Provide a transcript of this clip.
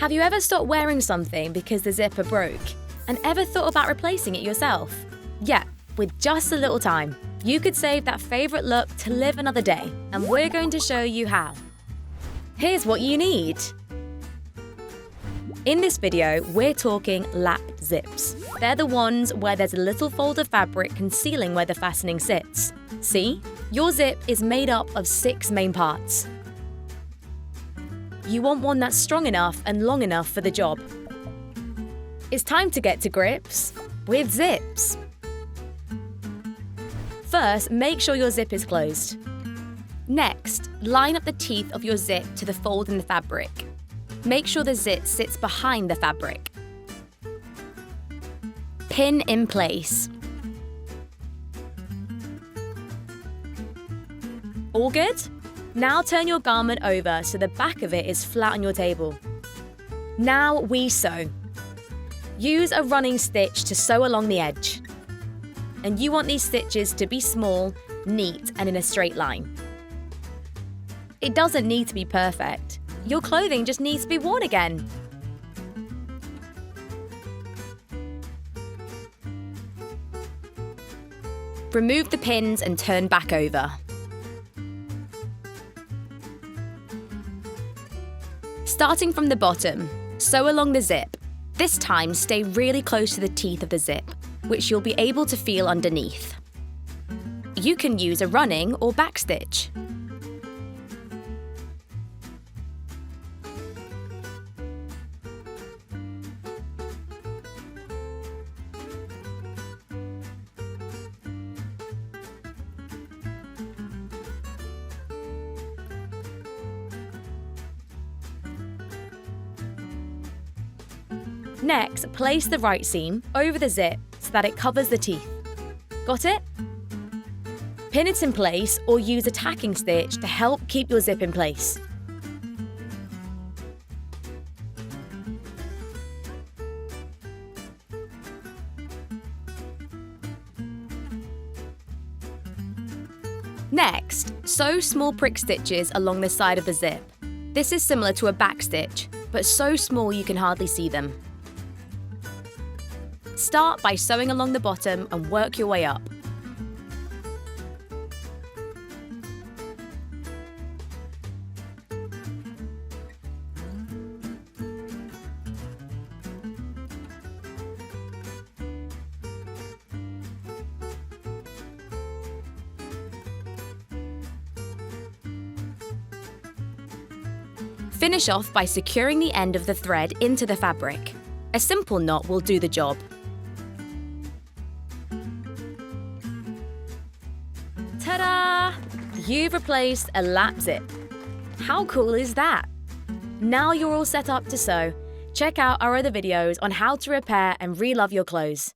Have you ever stopped wearing something because the zipper broke? And ever thought about replacing it yourself? Yeah, with just a little time, you could save that favorite look to live another day, and we're going to show you how. Here's what you need. In this video, we're talking lap zips. They're the ones where there's a little fold of fabric concealing where the fastening sits. See? Your zip is made up of 6 main parts. You want one that's strong enough and long enough for the job. It's time to get to grips with zips. First, make sure your zip is closed. Next, line up the teeth of your zip to the fold in the fabric. Make sure the zip sits behind the fabric. Pin in place. All good? Now turn your garment over so the back of it is flat on your table. Now we sew. Use a running stitch to sew along the edge. And you want these stitches to be small, neat, and in a straight line. It doesn't need to be perfect. Your clothing just needs to be worn again. Remove the pins and turn back over. Starting from the bottom, sew along the zip. This time, stay really close to the teeth of the zip, which you'll be able to feel underneath. You can use a running or back stitch. Next, place the right seam over the zip so that it covers the teeth. Got it? Pin it in place or use a tacking stitch to help keep your zip in place. Next, sew small prick stitches along the side of the zip. This is similar to a back stitch, but so small you can hardly see them. Start by sewing along the bottom and work your way up. Finish off by securing the end of the thread into the fabric. A simple knot will do the job. Ta-da! You've replaced a lap zip. How cool is that? Now you're all set up to sew. Check out our other videos on how to repair and re-love your clothes.